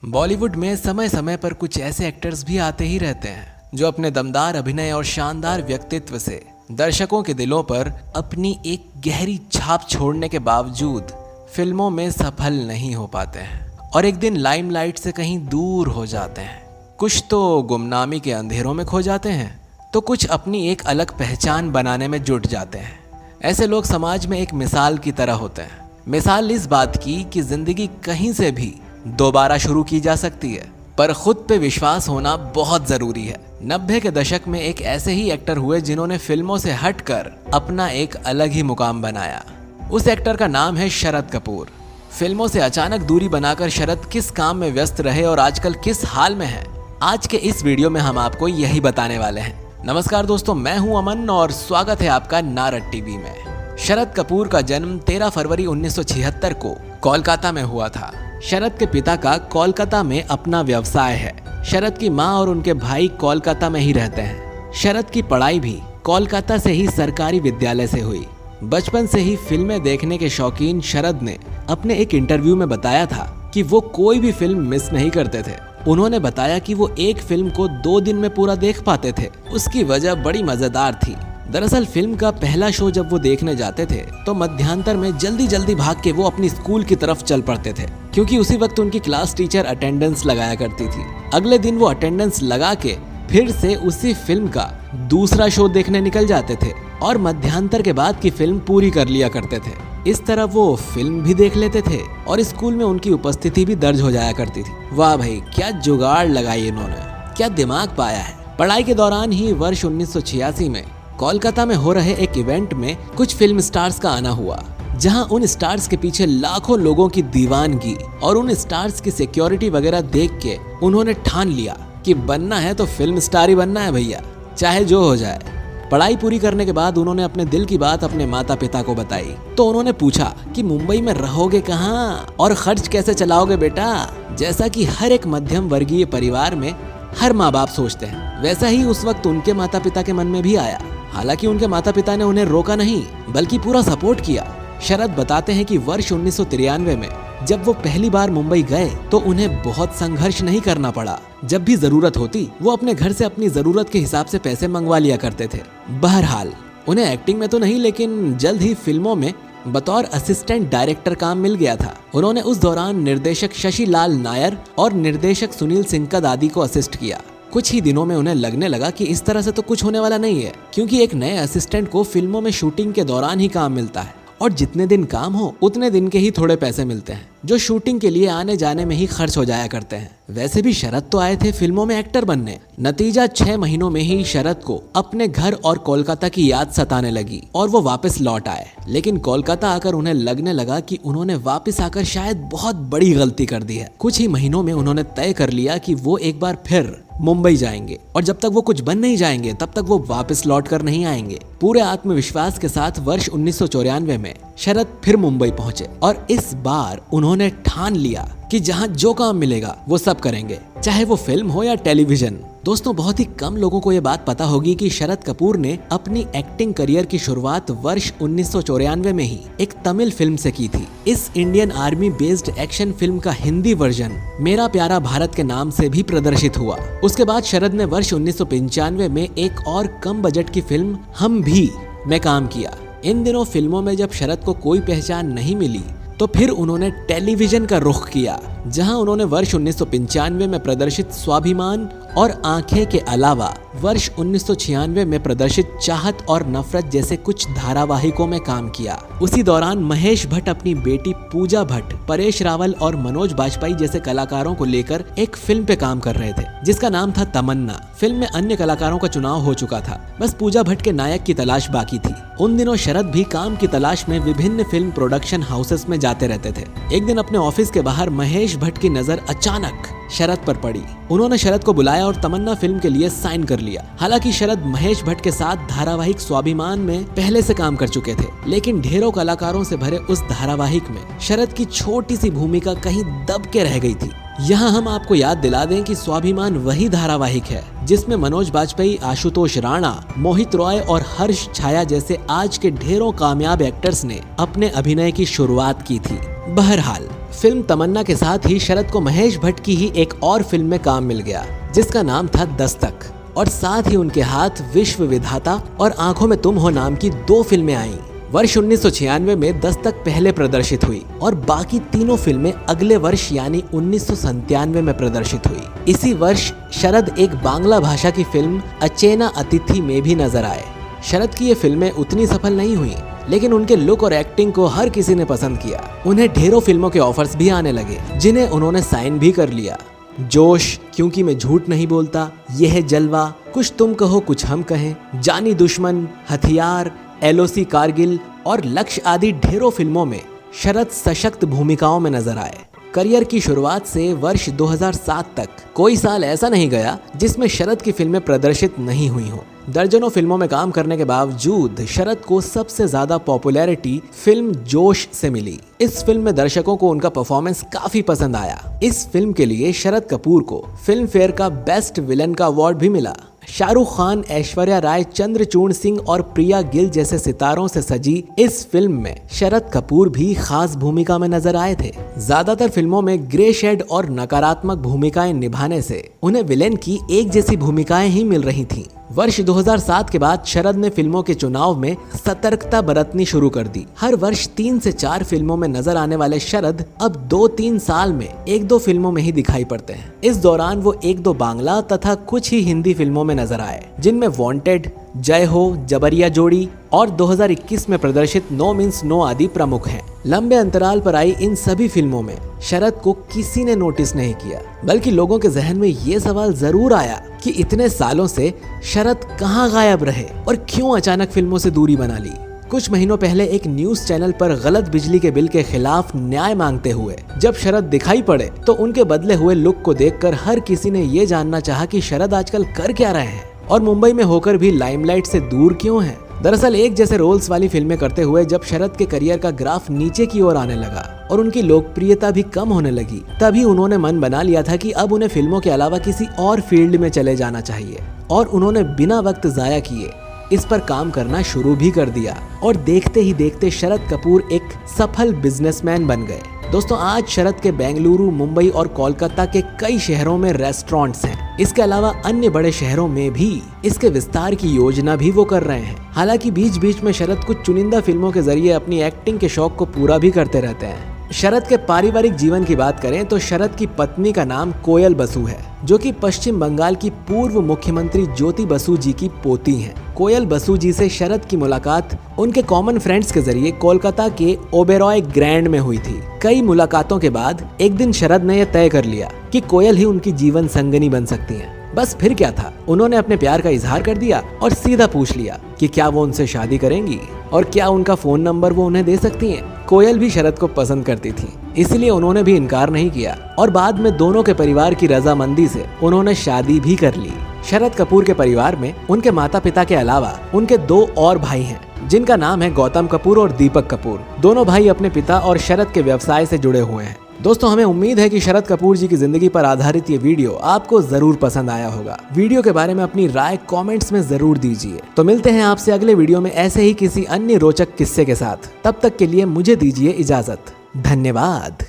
बॉलीवुड में समय समय पर कुछ ऐसे एक्टर्स भी आते ही रहते हैं जो अपने दमदार अभिनय और शानदार व्यक्तित्व से दर्शकों के दिलों पर अपनी एक गहरी छाप छोड़ने के बावजूद फिल्मों में सफल नहीं हो पाते हैं और एक दिन लाइमलाइट से कहीं दूर हो जाते हैं। कुछ तो गुमनामी के अंधेरों में खो जाते हैं तो कुछ अपनी एक अलग पहचान बनाने में जुट जाते हैं। ऐसे लोग समाज में एक मिसाल की तरह होते हैं। मिसाल इस बात की कि जिंदगी कहीं से भी दोबारा शुरू की जा सकती है, पर खुद पे विश्वास होना बहुत जरूरी है। 90 के दशक में एक ऐसे ही एक्टर हुए जिन्होंने फिल्मों से हटकर अपना एक अलग ही मुकाम बनाया। उस एक्टर का नाम है शरद कपूर। फिल्मों से अचानक दूरी बनाकर शरद किस काम में व्यस्त रहे और आजकल किस हाल में है, आज के इस वीडियो में हम आपको यही बताने वाले हैं। नमस्कार दोस्तों, मैं हूं अमन और स्वागत है आपका नारद टीवी में। शरद कपूर का जन्म 13 फरवरी 1976 को कोलकाता में हुआ था। शरद के पिता का कोलकाता में अपना व्यवसाय है। शरद की मां और उनके भाई कोलकाता में ही रहते हैं। शरद की पढ़ाई भी कोलकाता से ही सरकारी विद्यालय से हुई। बचपन से ही फिल्में देखने के शौकीन शरद ने अपने एक इंटरव्यू में बताया था कि वो कोई भी फिल्म मिस नहीं करते थे। उन्होंने बताया कि वो एक फिल्म को 2 दिन में पूरा देख पाते थे। उसकी वजह बड़ी मजेदार थी। दरअसल फिल्म का पहला शो जब वो देखने जाते थे तो मध्यांतर में जल्दी जल्दी भाग के वो अपनी स्कूल की तरफ चल पड़ते थे, क्योंकि उसी वक्त उनकी क्लास टीचर अटेंडेंस लगाया करती थी। अगले दिन वो अटेंडेंस लगा के फिर से उसी फिल्म का दूसरा शो देखने निकल जाते थे और मध्यांतर के बाद की फिल्म पूरी कर लिया करते थे। इस तरह वो फिल्म भी देख लेते थे और स्कूल में उनकी उपस्थिति भी दर्ज हो जाया करती थी। वाह भाई, क्या जुगाड़ लगाई इन्होंने, क्या दिमाग पाया है। पढ़ाई के दौरान ही वर्ष 1986 में कोलकाता में हो रहे एक इवेंट में कुछ फिल्म स्टार्स का आना हुआ, जहां उन स्टार्स के पीछे लाखों लोगों की दीवानगी और उन स्टार्स की सिक्योरिटी वगैरह देख के उन्होंने ठान लिया कि बनना है तो फिल्म स्टार ही बनना है भैया, चाहे जो हो जाए। पढ़ाई पूरी करने के बाद उन्होंने अपने दिल की बात अपने माता पिता को बताई तो उन्होंने पूछा कि मुंबई में रहोगे कहाँ और खर्च कैसे चलाओगे बेटा। जैसा कि हर एक मध्यम वर्गीय परिवार में हर माँ बाप सोचते हैं, वैसा ही उस वक्त उनके माता पिता के मन में भी आया। हालांकि उनके माता पिता ने उन्हें रोका नहीं बल्कि पूरा सपोर्ट किया। शरद बताते हैं कि वर्ष 1993 में जब वो पहली बार मुंबई गए तो उन्हें बहुत संघर्ष नहीं करना पड़ा। जब भी जरूरत होती वो अपने घर से अपनी जरूरत के हिसाब से पैसे मंगवा लिया करते थे। बहरहाल उन्हें एक्टिंग में तो नहीं लेकिन जल्द ही फिल्मों में बतौर असिस्टेंट डायरेक्टर काम मिल गया था। उन्होंने उस दौरान निर्देशक शशि लाल नायर और निर्देशक सुनील सिंकद आदि को असिस्ट किया। कुछ ही दिनों में उन्हें लगने लगा कि इस तरह से तो कुछ होने वाला नहीं है, क्योंकि एक नए असिस्टेंट को फिल्मों में शूटिंग के दौरान ही काम मिलता है और जितने दिन काम हो उतने दिन के ही थोड़े पैसे मिलते हैं, जो शूटिंग के लिए आने जाने में ही खर्च हो जाया करते हैं। वैसे भी शरद तो आए थे फिल्मों में एक्टर बनने। नतीजा 6 महीनों में ही शरद को अपने घर और कोलकाता की याद सताने लगी और वो वापस लौट आए। लेकिन कोलकाता आकर उन्हें लगने लगा कि उन्होंने वापस आकर शायद बहुत बड़ी गलती कर दी है। कुछ ही महीनों में उन्होंने तय कर लिया कि वो एक बार फिर मुंबई जाएंगे और जब तक वो कुछ बन नहीं जाएंगे तब तक वो वापस लौट कर नहीं आएंगे। पूरे आत्मविश्वास के साथ वर्ष 1994 में शरद फिर मुंबई पहुंचे और इस बार उन्होंने ठान लिया कि जहां जो काम मिलेगा वो सब करेंगे, चाहे वो फिल्म हो या टेलीविजन। दोस्तों, बहुत ही कम लोगों को ये बात पता होगी कि शरद कपूर ने अपनी एक्टिंग करियर की शुरुआत वर्ष 1994 में ही एक तमिल फिल्म से की थी। इस Indian army based action film का हिंदी वर्जन मेरा प्यारा भारत के नाम से भी प्रदर्शित हुआ। उसके बाद शरद ने वर्ष 1995 में एक और कम बजट की फिल्म हम भी में काम किया। इन दिनों फिल्मों में जब शरद को कोई पहचान नहीं मिली तो फिर उन्होंने टेलीविजन का रुख किया, जहां उन्होंने वर्ष 1995 में प्रदर्शित स्वाभिमान और आंखें के अलावा वर्ष 1996 में प्रदर्शित चाहत और नफरत जैसे कुछ धारावाहिकों में काम किया। उसी दौरान महेश भट्ट अपनी बेटी पूजा भट्ट, परेश रावल और मनोज बाजपेयी जैसे कलाकारों को लेकर एक फिल्म पे काम कर रहे थे जिसका नाम था तमन्ना। फिल्म में अन्य कलाकारों का चुनाव हो चुका था, बस पूजा भट्ट के नायक की तलाश बाकी थी। उन दिनों शरद भी काम की तलाश में विभिन्न फिल्म प्रोडक्शन हाउसेस में जाते रहते थे। एक दिन अपने ऑफिस के बाहर महेश भट्ट की नजर अचानक शरद पर पड़ी। उन्होंने शरद को बुलाया और तमन्ना फिल्म के लिए साइन कर लिया। हालांकि शरद महेश भट्ट के साथ धारावाहिक स्वाभिमान में पहले से काम कर चुके थे, लेकिन ढेरों कलाकारों से भरे उस धारावाहिक में शरद की छोटी सी भूमिका कहीं दब के रह गई थी। यहाँ हम आपको याद दिला दें कि स्वाभिमान वही धारावाहिक है जिसमें मनोज बाजपेयी, आशुतोष राणा, मोहित रॉय और हर्ष छाया जैसे आज के ढेरों कामयाब एक्टर्स ने अपने अभिनय की शुरुआत की थी। बहरहाल फिल्म तमन्ना के साथ ही शरद को महेश भट्ट की ही एक और फिल्म में काम मिल गया जिसका नाम था दस्तक, और साथ ही उनके हाथ विश्व विधाता और आंखों में तुम हो नाम की 2 फिल्में आईं। वर्ष 1996 में दस्तक पहले प्रदर्शित हुई और बाकी तीनों फिल्में अगले वर्ष यानी 1997 में प्रदर्शित हुई। इसी वर्ष शरद एक बांग्ला भाषा की फिल्म अचेना अतिथि में भी नजर आए। शरद की ये फिल्में उतनी सफल नहीं हुई, लेकिन उनके लुक और एक्टिंग को हर किसी ने पसंद किया। उन्हें ढेरों फिल्मों के ऑफर्स भी आने लगे जिन्हें उन्होंने साइन भी कर लिया। जोश, क्योंकि मैं झूठ नहीं बोलता, यह जलवा, कुछ तुम कहो कुछ हम कहें, जानी दुश्मन, हथियार, एलओसी कारगिल और लक्ष्य आदि ढेरों फिल्मों में शरद सशक्त भूमिकाओं में नजर आए। करियर की शुरुआत से वर्ष 2007 तक कोई साल ऐसा नहीं गया जिसमें शरद की फिल्में प्रदर्शित नहीं हुई हों। दर्जनों फिल्मों में काम करने के बावजूद शरद को सबसे ज्यादा पॉपुलैरिटी फिल्म जोश से मिली। इस फिल्म में दर्शकों को उनका परफॉर्मेंस काफी पसंद आया। इस फिल्म के लिए शरद कपूर को फिल्म फेयर का बेस्ट विलन का अवार्ड भी मिला। शाहरुख खान, ऐश्वर्या राय, चंद्रचूड़ सिंह और प्रिया गिल जैसे सितारों से सजी इस फिल्म में शरद कपूर भी खास भूमिका में नजर आए थे। ज्यादातर फिल्मों में ग्रे शेड और नकारात्मक भूमिकाएं निभाने से उन्हें विलेन की एक जैसी भूमिकाएं ही मिल रही थीं। वर्ष 2007 के बाद शरद ने फिल्मों के चुनाव में सतर्कता बरतनी शुरू कर दी। हर वर्ष 3 से 4 फिल्मों में नजर आने वाले शरद अब 2-3 साल में 1-2 फिल्मों में ही दिखाई पड़ते हैं। इस दौरान वो 1-2 बांग्ला तथा कुछ ही हिंदी फिल्मों में नजर आए, जिनमें वांटेड, जय हो, जबरिया जोड़ी और 2021 में प्रदर्शित नो मीन्स नो आदि प्रमुख हैं। लंबे अंतराल पर आई इन सभी फिल्मों में शरद को किसी ने नोटिस नहीं किया, बल्कि लोगों के जहन में ये सवाल जरूर आया कि इतने सालों से शरद कहाँ गायब रहे और क्यों अचानक फिल्मों से दूरी बना ली। कुछ महीनों पहले एक न्यूज चैनल पर गलत बिजली के बिल के खिलाफ न्याय मांगते हुए जब शरद दिखाई पड़े तो उनके बदले हुए लुक को देखकर हर किसी ने ये जानना चाहा कि शरद आजकल कर क्या रहे हैं और मुंबई में होकर भी लाइमलाइट से दूर क्यों हैं। दरअसल एक जैसे रोल्स वाली फिल्में करते हुए जब शरद के करियर का ग्राफ नीचे की ओर आने लगा और उनकी लोकप्रियता भी कम होने लगी, तभी उन्होंने मन बना लिया था कि अब उन्हें फिल्मों के अलावा किसी और फील्ड में चले जाना चाहिए, और उन्होंने बिना वक्त जाया किए इस पर काम करना शुरू भी कर दिया और देखते ही देखते शरद कपूर एक सफल बिजनेसमैन बन गए। दोस्तों, आज शरद के बेंगलुरु, मुंबई और कोलकाता के कई शहरों में रेस्टोरेंट्स हैं। इसके अलावा अन्य बड़े शहरों में भी इसके विस्तार की योजना भी वो कर रहे हैं। हालांकि बीच बीच में शरद कुछ चुनिंदा फिल्मों के जरिए अपनी एक्टिंग के शौक को पूरा भी करते रहते हैं। शरद के पारिवारिक जीवन की बात करें तो शरद की पत्नी का नाम कोयल बसु है, जो कि पश्चिम बंगाल की पूर्व मुख्यमंत्री ज्योति बसु जी की पोती हैं। कोयल बसु जी से शरद की मुलाकात उनके कॉमन फ्रेंड्स के जरिए कोलकाता के ओबेरॉय ग्रैंड में हुई थी। कई मुलाकातों के बाद एक दिन शरद ने यह तय कर लिया कि कोयल ही उनकी जीवन संगनी बन सकती हैं। बस फिर क्या था, उन्होंने अपने प्यार का इजहार कर दिया और सीधा पूछ लिया कि क्या वो उनसे शादी करेंगी और क्या उनका फोन नंबर वो उन्हें दे सकती हैं। कोयल भी शरद को पसंद करती थी, इसलिए उन्होंने भी इनकार नहीं किया और बाद में दोनों के परिवार की रजामंदी से उन्होंने शादी भी कर ली। शरद कपूर के परिवार में उनके माता पिता के अलावा उनके 2 और भाई हैं, जिनका नाम है गौतम कपूर और दीपक कपूर। दोनों भाई अपने पिता और शरद के व्यवसाय से जुड़े हुए हैं। दोस्तों, हमें उम्मीद है कि शरद कपूर जी की जिंदगी पर आधारित ये वीडियो आपको जरूर पसंद आया होगा। वीडियो के बारे में अपनी राय कमेंट्स में जरूर दीजिए। तो मिलते हैं आपसे अगले वीडियो में ऐसे ही किसी अन्य रोचक किस्से के साथ। तब तक के लिए मुझे दीजिए इजाजत। धन्यवाद।